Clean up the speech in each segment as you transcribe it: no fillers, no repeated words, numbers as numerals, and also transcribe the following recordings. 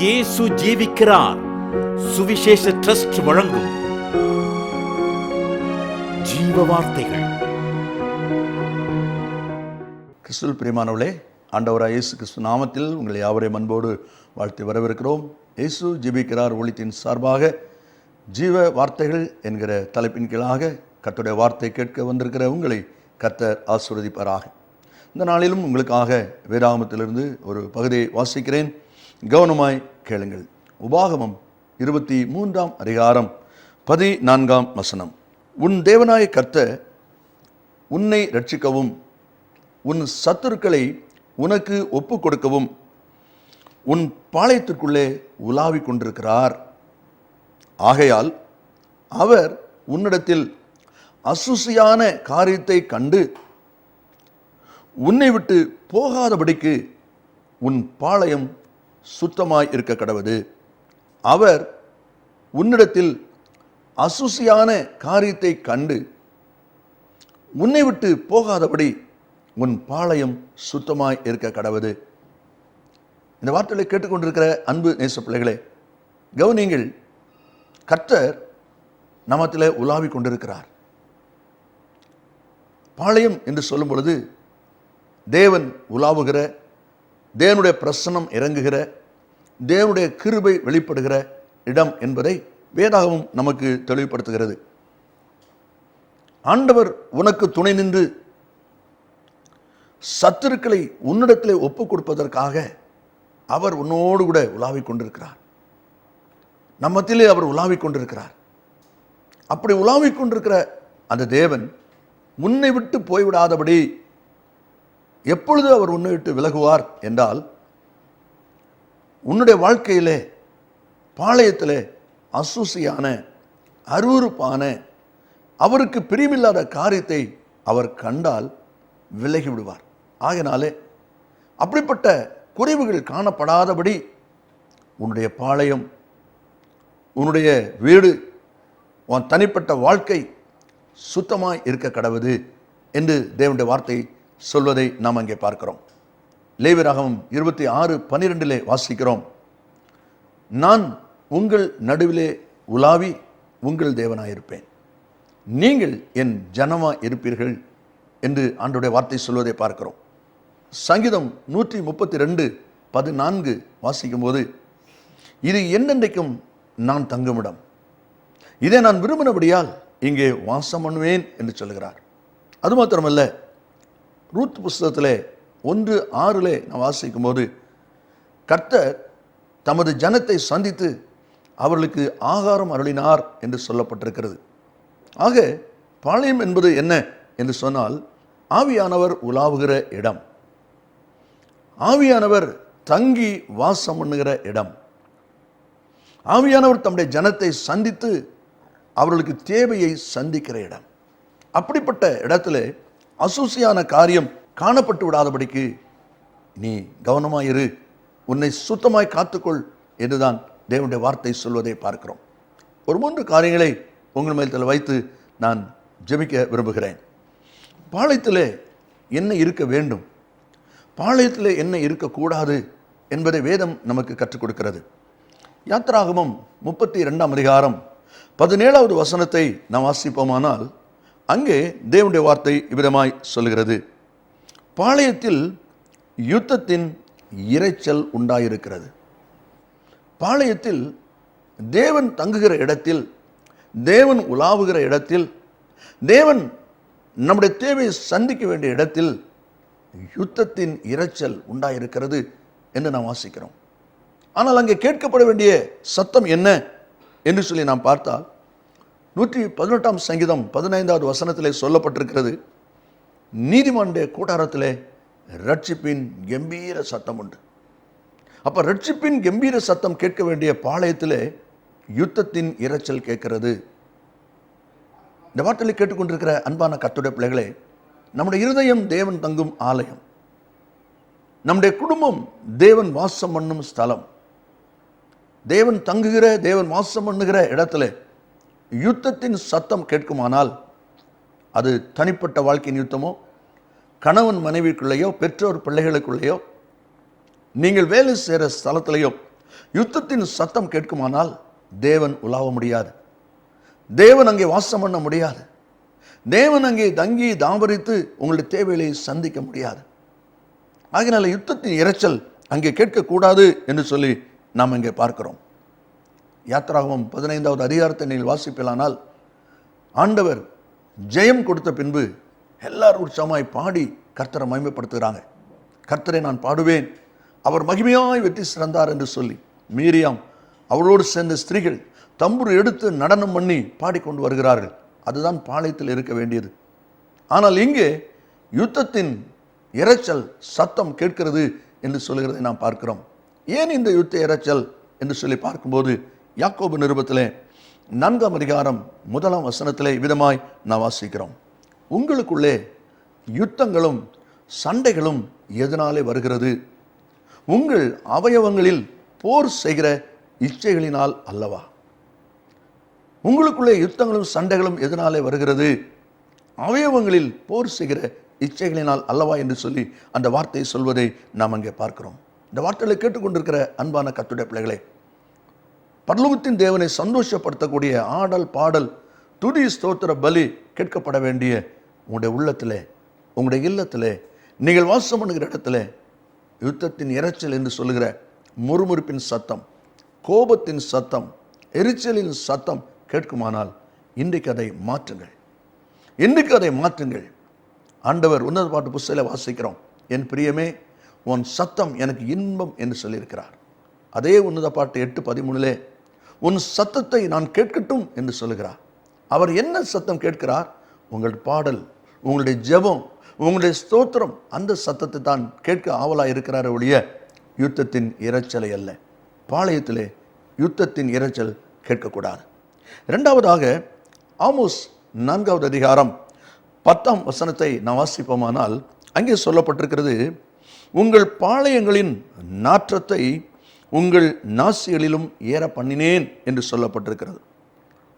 இயேசு ஜீவிக்கிறார் சுவிசேஷ ட்ரஸ்ட் வழங்கும் ஜீவ வார்த்தைகள். கிறிஸ்துவில் பிரியமானவர்களே, ஆண்டவராய் இயேசு கிறிஸ்து நாமத்தில் உங்களை யாவரையும் அன்போடு வாழ்த்தி வரவேற்கிறோம். இயேசு ஜீவிக்கிறார் ஒளித்தின் சார்பாக ஜீவ வார்த்தைகள் என்கிற தலைப்பின் கீழாக கர்த்தருடைய வார்த்தை கேட்க வந்திருக்கிற உங்களை கர்த்தர் ஆசீர்வதிப்பாராக. இந்த நாளிலும் உங்களுக்காக வேதாகமத்திலிருந்து ஒரு பகுதியை வாசிக்கிறேன், கவனமாய் கேளுங்கள். உபாகமம் 23 அதிகாரம் 14 வசனம். உன் தேவனாய கர்த்தர் உன்னை ரட்சிக்கவும் உன் சத்துருக்களை உனக்கு ஒப்பு கொடுக்கவும் உன் பாளையத்திற்குள்ளே உலாவிக் கொண்டிருக்கிறார். ஆகையால் அவர் உன்னிடத்தில் அசுசியான காரியத்தை கண்டு உன்னை விட்டு போகாதபடிக்கு உன் பாளையம் சுத்தமாய் இருக்க கடவது. அவர் உன்னிடத்தில் அசுசியான காரியத்தை கண்டு உன்னை விட்டு போகாதபடி உன் பாளையம் சுத்தமாய் இருக்க கடவது. இந்த வார்த்தைகளை கேட்டுக்கொண்டிருக்கிற அன்பு நேச பிள்ளைகளே, கவனியுங்கள். கர்த்தர் நமத்திலே உலாவிக் கொண்டிருக்கிறார். பாளையம் என்று சொல்லும் பொழுது தேவன் உலாவுகிற, தேவனுடைய பிரசன்னம் இறங்குகிற, தேவனுடைய கிருபை வெளிப்படுகிற இடம் என்பதை வேதாகமம் நமக்கு தெளிவுபடுத்துகிறது. ஆண்டவர் உனக்கு துணை நின்று சத்துருக்களை உன்னிடத்திலே ஒப்புக் கொடுப்பதற்காக அவர் உன்னோடு கூட உலாவிக் கொண்டிருக்கிறார். நம்மத்திலே அவர் உலாவிக் கொண்டிருக்கிறார். அப்படி உலாவிக் கொண்டிருக்கிற அந்த தேவன் உன்னை விட்டு போய்விடாதபடி எப்பொழுது அவர் உன்னை விட்டு விலகுவார் என்றால், உன்னுடைய வாழ்க்கையிலே பாளையத்திலே அசுசியான அருவருப்பான அவருக்கு பிரியமில்லாத காரியத்தை அவர் கண்டால் விலகி விடுவார். ஆகினாலே அப்படிப்பட்ட குறைவுகள் காணப்படாதபடி உன்னுடைய பாளையம், உன்னுடைய வீடு, உன் தனிப்பட்ட வாழ்க்கை சுத்தமாய் இருக்க கடவுது என்று தேவனுடைய வார்த்தை சொல்வதை நாம் அங்கே பார்க்கிறோம். லேவியராகமம் 26:12 வாசிக்கிறோம், நான் உங்கள் நடுவிலே உலாவி உங்கள் தேவனாயிருப்பேன், நீங்கள் என் ஜனமாய் இருப்பீர்கள் என்று ஆண்டவருடைய வார்த்தை சொல்வதை பார்க்கிறோம். சங்கீதம் 132:14 வாசிக்கும் போது, இது என்னென்றைக்கும் நான் தங்குமிடம், இதை நான் விரும்பினபடியால் இங்கே வாசம் பண்ணுவேன் என்று சொல்கிறார். அது மாத்திரமல்ல, ரூத் புஸ்தகத்திலே 1:6 நான் வாசிக்கும் போது, கர்த்தர் தமது ஜனத்தை சந்தித்து அவர்களுக்கு ஆகாரம் அருளினார் என்று சொல்லப்பட்டிருக்கிறது. ஆக பாளையம் என்பது என்ன என்று சொன்னால், ஆவியானவர் உலாவுகிற இடம், ஆவியானவர் தங்கி வாசம் பண்ணுகிற இடம், ஆவியானவர் தம்முடைய ஜனத்தை சந்தித்து அவர்களுக்கு தேவையை சந்திக்கிற இடம். அப்படிப்பட்ட இடத்துல அசூசியான காரியம் காணப்பட்டு விடாதபடிக்கு நீ கவனமாயிரு, உன்னை சுத்தமாய் காத்துக்கொள் என்றுதான் தேவனுடைய வார்த்தை சொல்வதை பார்க்கிறோம். ஒரு 3 காரியங்களை உங்கள் மேல் வைத்து நான் ஜெபிக்க விரும்புகிறேன். பாளையத்திலே என்ன இருக்க வேண்டும், பாளையத்திலே என்ன இருக்கக்கூடாது என்பதை வேதம் நமக்கு கற்றுக் கொடுக்கிறது. யாத்திராகமம் 32 அதிகாரம் 17 வசனத்தை நாம் வாசிப்போமானால், அங்கே தேவனுடைய வார்த்தை இவ்விதமாய் சொல்கிறது, பாளையத்தில் யுத்தத்தின் இரைச்சல் உண்டாயிருக்கிறது. பாளையத்தில் தேவன் தங்குகிற இடத்தில், தேவன் உலாவுகிற இடத்தில், தேவன் நம்முடைய தேவையை சந்திக்க வேண்டிய இடத்தில் யுத்தத்தின் இரைச்சல் உண்டாயிருக்கிறது என்று நாம் வாசிக்கிறோம். ஆனால் அங்கே கேட்கப்பட வேண்டிய சத்தம் என்ன என்று சொல்லி நாம் பார்த்தால், 118 சங்கீதம் 15 வசனத்திலே சொல்லப்பட்டிருக்கிறது, நீதிமானுடைய கூடாரத்திலே ரட்சிப்பின் கம்பீர சத்தம் உண்டு. அப்ப ரட்சிப்பின் கம்பீர சத்தம் கேட்க வேண்டிய பாளையத்திலே யுத்தத்தின் இரைச்சல் கேட்கிறது. இந்த வார்த்தையை கேட்டுக்கொண்டிருக்கிற அன்பான கர்த்தருடைய பிள்ளைகளே, நம்முடைய இருதயம் தேவன் தங்கும் ஆலயம், நம்முடைய குடும்பம் தேவன் வாசம் பண்ணும் ஸ்தலம். தேவன் தங்குகிற, தேவன் வாசம் பண்ணுகிற இடத்துல யுத்தத்தின் சத்தம் கேட்குமானால், அது தனிப்பட்ட வாழ்க்கையின் யுத்தமோ, கணவன் மனைவிக்குள்ளேயோ, பெற்றோர் பிள்ளைகளுக்குள்ளேயோ, நீங்கள் வேலை செய்கிற ஸ்தலத்திலேயோ, யுத்தத்தின் சத்தம் கேட்குமானால் தேவன் உலாவ முடியாது, தேவன் அங்கே வாசம் பண்ண முடியாது, தேவன் அங்கே தங்கி தாபரித்து உங்களுடைய தேவைகளை சந்திக்க முடியாது. ஆகையினால யுத்தத்தின் இரைச்சல் அங்கே கேட்கக்கூடாது என்று சொல்லி நாம் இங்கே பார்க்கிறோம். யாத்திராகமம் 15வது அதிகாரத்தை நீங்கள் வாசிப்பிலானால் ஆண்டவர் ஜெயம் கொடுத்த பின்பு எல்லாரும் உற்சாகமாய் பாடி கர்த்தரை மகிமைப்படுத்துகிறாங்க. கர்த்தரை நான் பாடுவேன், அவர் மகிமையாய் வெற்றி சிறந்தார் என்று சொல்லி மீரியாம் அவளோடு சேர்ந்த ஸ்திரீகள் தம்புரு எடுத்து நடனம் பண்ணி பாடிக்கொண்டு வருகிறார்கள். அதுதான் பாளையத்தில் இருக்க வேண்டியது. ஆனால் இங்கே யுத்தத்தின் இரைச்சல் சத்தம் கேட்கிறது என்று சொல்கிறதை நாம் பார்க்கிறோம். ஏன் இந்த யுத்த இரைச்சல் என்று சொல்லி பார்க்கும்போது யாக்கோபு நிருபத்திலே 4ஆம் அதிகாரம் 1ஆம் வசனத்திலே விதமாய் நாம் வாசிக்கிறோம். உங்களுக்குள்ளே யுத்தங்களும் சண்டைகளும் எதனாலே வருகிறது? உங்கள் அவயவங்களில் போர் செய்கிற இச்சைகளினால் அல்லவா? உங்களுக்குள்ளே யுத்தங்களும் சண்டைகளும் எதனாலே வருகிறது? அவயவங்களில் போர் செய்கிற இச்சைகளினால் அல்லவா என்று சொல்லி அந்த வார்த்தையை சொல்வதை நாம் அங்கே பார்க்கிறோம். இந்த வார்த்தைகளை கேட்டுக்கொண்டிருக்கிற அன்பான கர்த்தருடைய பிள்ளைகளே, பரலோகத்தின் தேவனை சந்தோஷப்படுத்தக்கூடிய ஆடல் பாடல் துதி ஸ்தோத்திர பலி கேட்கப்பட வேண்டிய உங்களுடைய உள்ளத்திலே, உங்களுடைய இல்லத்திலே, நீங்கள் வாசம் பண்ணுகிற இடத்துல யுத்தத்தின் இரைச்சல் என்று சொல்லுகிற முறுமுறுப்பின் சத்தம், கோபத்தின் சத்தம், எரிச்சலின் சத்தம் கேட்குமானால் இன்றைக்கு அதை மாற்றுங்கள். இன்றைக்கு அதை மாற்றுங்கள். ஆண்டவர் உன்னத பாட்டு புஸ்தகத்தில் வாசிக்கிறோம், என் பிரியமே உன் சத்தம் எனக்கு இன்பம் என்று சொல்லியிருக்கிறார். அதே உன்னத பாட்டு 8:13 உன் சத்தத்தை நான் கேட்கட்டும் என்று சொல்லுகிறார். அவர் என்ன சத்தம் கேட்கிறார்? உங்கள் பாடல், உங்களுடைய ஜெபம், உங்களுடைய ஸ்தோத்திரம், அந்த சத்தத்தை தான் கேட்க ஆவலாக இருக்கிறார் ஒழிய யுத்தத்தின் இரைச்சலை அல்ல. பாளையத்திலே யுத்தத்தின் இரைச்சல் கேட்கக்கூடாது. இரண்டாவதாக ஆமோஸ் 4வது அதிகாரம் 10ஆம் வசனத்தை நான் வாசிப்போமானால் அங்கே சொல்லப்பட்டிருக்கிறது, உங்கள் பாளையங்களின் நாற்றத்தை உங்கள் நாசிகளிலும் ஏற பண்ணினேன் என்று சொல்லப்பட்டிருக்கிறது.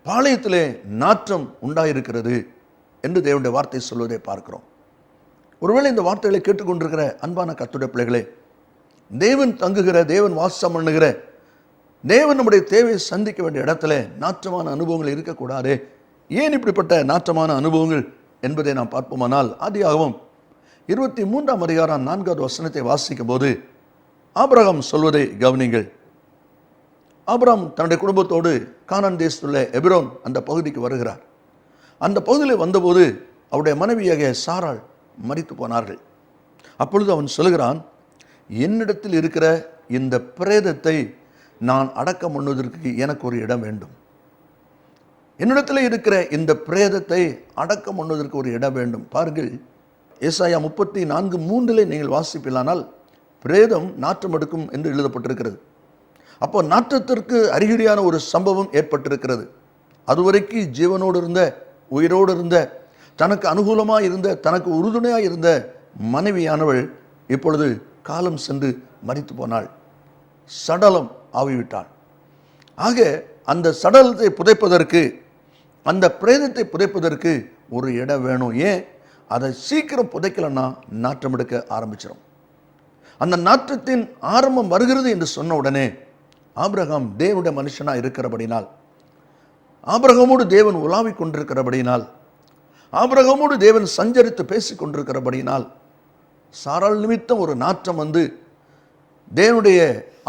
பாளையத்திலே நாற்றம் உண்டாயிருக்கிறது என்று தேவனுடைய வார்த்தை சொல்வதை பார்க்கிறோம். ஒருவேளை இந்த வார்த்தைகளை கேட்டுக்கொண்டிருக்கிற அன்பான கர்த்தருடைய பிள்ளைகளே, தேவன் தங்குகிற, தேவன் வாசம் பண்ணுகிற, தேவன் நம்முடைய தேவையை சந்திக்க வேண்டிய இடத்துல நாற்றமான அனுபவங்கள் இருக்கக்கூடாது. ஏன் இப்படிப்பட்ட நாற்றமான அனுபவங்கள் என்பதை நாம் பார்ப்போமானால் ஆதியாகமம் 23ஆம் அதிகாரம் 4வது வசனத்தை வாசிக்கும் போது ஆபிரகாம் சொல்வதை கவனிங்கள். ஆபிரகாம் தன்னுடைய குடும்பத்தோடு கானான் தேசத்துள்ள எபிரோன் அந்த பகுதிக்கு வருகிறார். அந்த பகுதியில் வந்தபோது அவருடைய மனைவியாக சாராள் மரித்து போனார்கள். அப்பொழுது அவன் சொல்கிறான், என்னிடத்தில் இருக்கிற இந்த பிரேதத்தை நான் அடக்கம் பண்ணுவதற்கு எனக்கு ஒரு இடம் வேண்டும். என்னிடத்தில் இருக்கிற இந்த பிரேதத்தை அடக்கம் பண்ணுவதற்கு ஒரு இடம் வேண்டும். பாருங்கள், ஏசாயா 34:3 நீங்கள் வாசிப்பிலானால் பிரேதம் நாற்றம் எடுக்கும் என்று எழுதப்பட்டிருக்கிறது. அப்போ நாற்றத்திற்கு அறிகுறியான ஒரு சம்பவம் ஏற்பட்டிருக்கிறது. அதுவரைக்கும் ஜீவனோடு இருந்த, உயிரோடு இருந்த, தனக்கு அனுகூலமாக இருந்த, தனக்கு உறுதுணையாக இருந்த மனைவியானவள் இப்பொழுது காலம் சென்று மரித்து போனாள். சடலம் ஆகிவிட்டாள். ஆக அந்த சடலத்தை புதைப்பதற்கு, அந்த பிரேதத்தை புதைப்பதற்கு ஒரு இடம் வேணும். ஏன்? அதை சீக்கிரம் புதைக்கலன்னா நாற்றம் எடுக்க ஆரம்பிச்சிடும். அந்த நாற்றத்தின் ஆரம்பம் வருகிறது என்று சொன்ன உடனே ஆபிரகாம் தேவனுடைய மனுஷனாக இருக்கிறபடினால், ஆபிரகாமோடு தேவன் உலாவிக் கொண்டிருக்கிறபடினால், ஆபிரகாமோடு தேவன் சஞ்சரித்து பேசிக் கொண்டிருக்கிறபடினால் சாராள் நிமித்தம் ஒரு நாற்றம் வந்து தேவனுடைய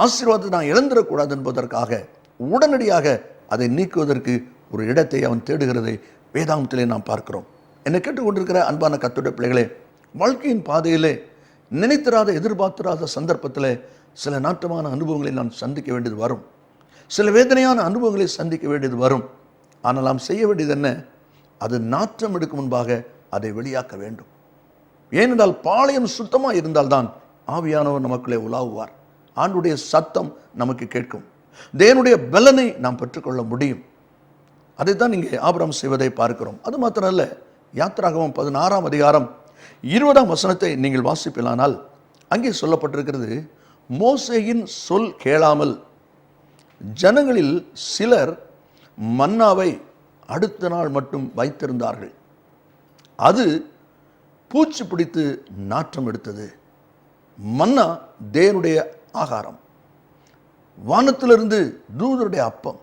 ஆசீர்வாதத்தை நான் இழந்துடக்கூடாது என்பதற்காக உடனடியாக அதை நீக்குவதற்கு ஒரு இடத்தை அவன் தேடுகிறதை வேதாகமத்திலே நாம் பார்க்கிறோம். என்னை கேட்டுக்கொண்டிருக்கிற அன்பான கர்த்தருடைய பிள்ளைகளே, வாழ்க்கையின் பாதையிலே நினைத்திராத, எதிர்பார்த்திராத சந்தர்ப்பத்தில் சில நாட்டமான அனுபவங்களை நான் சந்திக்க வேண்டியது வரும். சில வேதனையான அனுபவங்களை சந்திக்க வேண்டியது வரும். ஆனால் நாம் செய்ய வேண்டியது என்ன? அது நாற்றம் எடுக்கும் முன்பாக அதை வெளியாக்க வேண்டும். ஏனென்றால் பாளையம் சுத்தமாக இருந்தால்தான் ஆவியானவர் நமக்குள்ளே உலாவுவார். ஆண்டுடைய சத்தம் நமக்கு கேட்கும். தேவனுடைய பலனை நாம் பெற்றுக்கொள்ள முடியும். அதைத்தான் இங்கே ஆபிரகாம் செய்வதை பார்க்கிறோம். அது மாத்திரமல்ல, யாத்திராகமம் 16ஆம் அதிகாரம் 20ஆம் வசனத்தை நீங்கள் வாசிப்பிலானால் அங்கே சொல்லப்பட்டிருக்கிறது, மோசேயின் சொல் கேளாமல் ஜனங்களில் சிலர் மன்னாவை அடுத்த நாள் மட்டும் வைத்திருந்தார்கள். அது பூச்சி பிடித்து நாற்றம் எடுத்தது. மன்னா தேவனுடைய ஆகாரம். வானத்திலிருந்து தூதருடைய அப்பம்,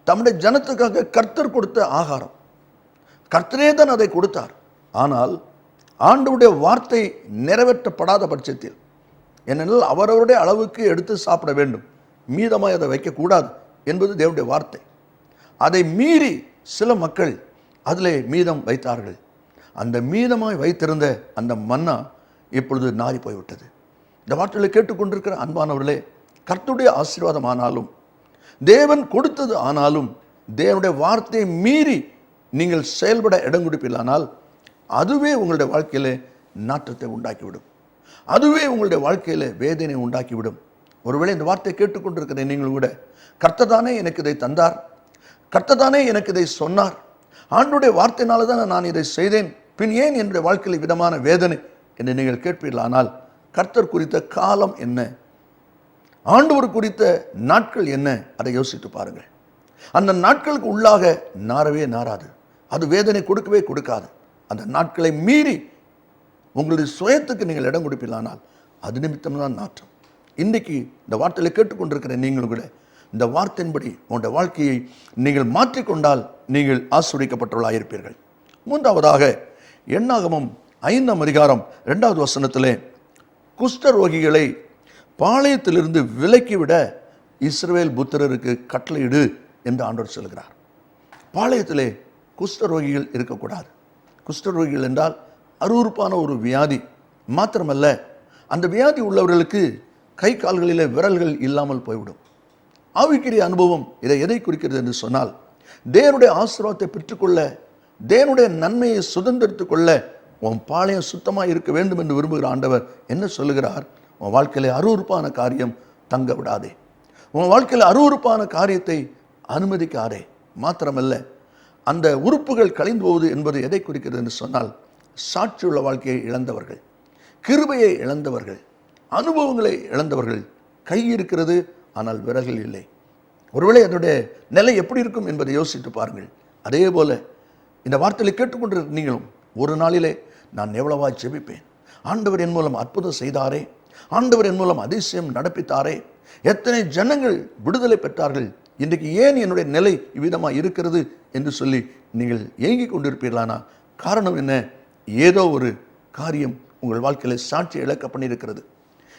தம்முடைய ஜனத்துக்காக கர்த்தர் கொடுத்த ஆகாரம். கர்த்தரே தான் அதை கொடுத்தார். ஆனால் ஆண்டவருடைய வார்த்தை நிறைவேற்றப்படாத பட்சத்தில், ஏனென்றால் அவரவருடைய அளவுக்கு எடுத்து சாப்பிட வேண்டும், மீதமாய் அதை வைக்கக்கூடாது என்பது தேவனுடைய வார்த்தை. அதை மீறி சில மக்கள் அதிலே மீதம் வைத்தார்கள். அந்த மீதமாய் வைத்திருந்த அந்த மன்னா இப்பொழுது நாறி போய்விட்டது. இந்த வார்த்தைகளை கேட்டுக்கொண்டிருக்கிற அன்பானவர்களே, கர்த்தருடைய ஆசீர்வாதம் ஆனாலும், தேவன் கொடுத்தது ஆனாலும், தேவனுடைய வார்த்தையை மீறி நீங்கள் செயல்பட இடம் கொடுப்பீர்களானால் அதுவே உங்களுடைய வாழ்க்கையிலே நாற்றத்தை உண்டாக்கிவிடும். அதுவே உங்களுடைய வாழ்க்கையில வேதனை உண்டாக்கிவிடும். ஒருவேளை இந்த வார்த்தையை கேட்டுக்கொண்டிருக்கிற நீங்கள் கூட, கர்த்தர் தானே எனக்கு இதை தந்தார், கர்த்தர் தானே எனக்கு இதை சொன்னார், ஆண்டவருடைய வார்த்தையினால தான் நான் இதை செய்தேன், பின் ஏன் என்னுடைய வாழ்க்கையில் விதமான வேதனை என்று நீங்கள் கேட்பீர்களானால், கர்த்தர் குறித்த காலம் என்ன, ஆண்டவர் குறித்த நாட்கள் என்ன, அதை யோசித்து பாருங்கள். அந்த நாட்களுக்கு உள்ளாக நாரவே நாராது, அது வேதனை கொடுக்கவே கொடுக்காது. அந்த நாட்களை மீறி உங்களுடைய சுயத்துக்கு நீங்கள் இடம் கொடுப்பீர்களானால் அது நிமித்தம்தான் நாற்றம். இன்றைக்கு இந்த வார்த்தையை கேட்டுக்கொண்டிருக்கிற நீங்கள் கூட இந்த வார்த்தையின்படி உங்களுடைய வாழ்க்கையை நீங்கள் மாற்றிக்கொண்டால் நீங்கள் ஆசீர்வதிக்கப்பட்டவர்களாக இருப்பீர்கள். மூன்றாவதாக, என்னாகமம் 5ஆம் அதிகாரம் 2வது வசனத்திலே, குஷ்டரோகிகளை பாளையத்திலிருந்து விலக்கிவிட இஸ்ரவேல் புத்திரருக்கு கட்டளையிடு என்று ஆண்டவர் சொல்கிறார். பாளையத்திலே குஷ்டரோகிகள் இருக்கக்கூடாது. குஷ்டரோகிகள் என்றால் அருவருப்பான ஒரு வியாதி மாத்திரமல்ல, அந்த வியாதி உள்ளவர்களுக்கு கை கால்களிலே விரல்கள் இல்லாமல் போய்விடும். ஆவிக்குரிய அனுபவம் இதை எதை குறிக்கிறது என்று சொன்னால், தேவனுடைய ஆசீர்வாதத்தை பெற்றுக்கொள்ள, தேவனுடைய நன்மையை சுதந்திரித்துக் கொள்ள உன் பாளையம் சுத்தமாக இருக்க வேண்டும் என்று விரும்புகிற ஆண்டவர் என்ன சொல்லுகிறார்? உன் வாழ்க்கையில அருவருப்பான காரியம் தங்க விடாதே, உன் வாழ்க்கையில் அருவருப்பான காரியத்தை அனுமதிக்காதே. மாத்திரமல்ல, அந்த உறுப்புகள் கலைந்து போவது என்பது எதை குறிக்கிறது என்று சொன்னால், சாட்சியுள்ள வாழ்க்கையை இழந்தவர்கள், கிருபையை இழந்தவர்கள், அனுபவங்களை இழந்தவர்கள். கை இருக்கிறது ஆனால் விரல்கள் இல்லை. ஒருவேளை அதனுடைய நிலை எப்படி இருக்கும் என்பதை யோசித்து பாருங்கள். அதே போல இந்த வார்த்தையை கேட்டுக்கொண்டிருக்க நீங்களும் ஒரு நாளிலே நான் எவ்வளவாய் ஜெபிப்பேன், ஆண்டவர் என் மூலம் அற்புதம் செய்தாரே, ஆண்டவர் என் மூலம் அதிசயம் நடப்பித்தாரே, எத்தனை ஜனங்கள் விடுதலை பெற்றார்கள், இன்றைக்கு ஏன் என்னுடைய நிலை இவ்விதமாக இருக்கிறது என்று சொல்லி நீங்கள் ஏங்கிக் கொண்டிருப்பீர்களானா, காரணம் என்ன? ஏதோ ஒரு காரியம் உங்கள் வாழ்க்கையில் சாட்சி இழக்க பண்ணியிருக்கிறது.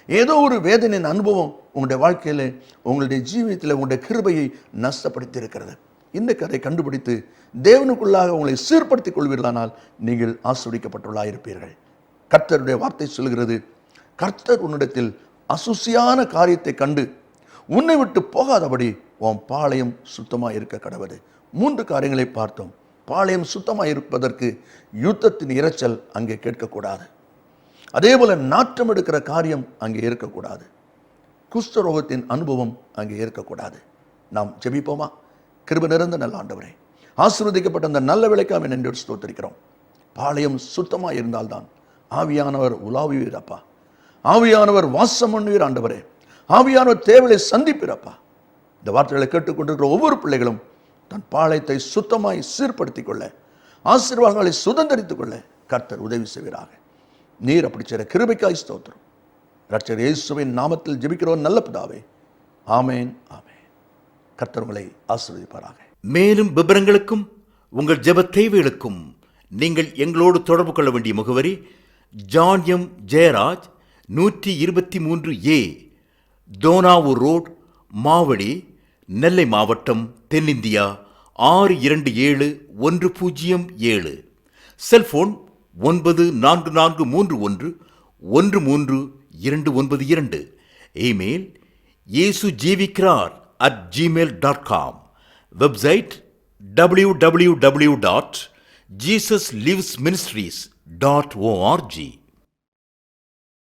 ஏதோ ஒரு வேதனையின் அனுபவம் உங்களுடைய வாழ்க்கையில், உங்களுடைய ஜீவியத்தில் உங்களுடைய கிருபையை நஷ்டப்படுத்தி இருக்கிறது. இன்றைக்கு அதை கண்டுபிடித்து தேவனுக்குள்ளாக உங்களை சீர்படுத்திக் கொள்வீர்களானால் நீங்கள் ஆசீர்வதிக்கப்பட்டுள்ளாக இருப்பீர்கள். கர்த்தருடைய வார்த்தை சொல்கிறது, கர்த்தர் உன்னிடத்தில் அசுசியான காரியத்தை கண்டு உன்னை விட்டு போகாதபடி உன் பாளையம் சுத்தமாக இருக்க கடவுது. 3 காரியங்களை பார்த்தோம். பாளையம் சுத்தமாக இருப்பதற்கு யுத்தத்தின் இரைச்சல் அங்கே கேட்கக்கூடாது. அதே போல நாற்றம் எடுக்கிற காரியம் அங்கே இருக்கக்கூடாது. குஷ்டரோகத்தின் அனுபவம் அங்கே இருக்கக்கூடாது. நாம் ஜெபிப்போமா? கிருபை நிறைந்த நல்ல ஆண்டவரே, ஆசீர்வதிக்கப்பட்ட அந்த நல்ல விளைக்காம நன்றி ஸ்தோத்திரிக்கிறோம். பாளையம் சுத்தமாக இருந்தால்தான் ஆவியானவர் உலாவுவீரப்பா, ஆவியானவர் வாசம் பண்ணுவீர் ஆண்டவரே, ஆவியானவர் தேவையை சந்திப்பீரப்பா. இந்த வார்த்தைகளை கேட்டுக்கொண்டிருக்கிற ஒவ்வொரு பிள்ளைகளும் தன் பாளையத்தை சுத்தமாய் சீர்படுத்திக் கொள்ள, ஆசீர்வாதங்களை சுதந்திரித்துக் கொள்ள கர்த்தர் உதவி செய்வீராக. நீர் அப்படி செய்கிற கிருபைக்காய் ஸ்தோத்திரம். இரட்சகர் இயேசுவின் நாமத்தில் ஜெபிக்கிறோம் நல்ல பிதாவே, ஆமேன் ஆமேன். கர்த்தர் உங்களை ஆசீர்வதிப்பாராக. மேலும் விவரங்களுக்கும் உங்கள் ஜெப தேவைகளுக்கும் நீங்கள் எங்களோடு தொடர்பு கொள்ள வேண்டிய முகவரி: John M Jeyaraj, 123A, Dohnavur road, Mavadi, Nellai மாவட்டம், தென்னிந்தியா 627107. Cellphone 9443113292. Email yesujeevikrar@gmail.com. Website www.jesuslivesministries.org.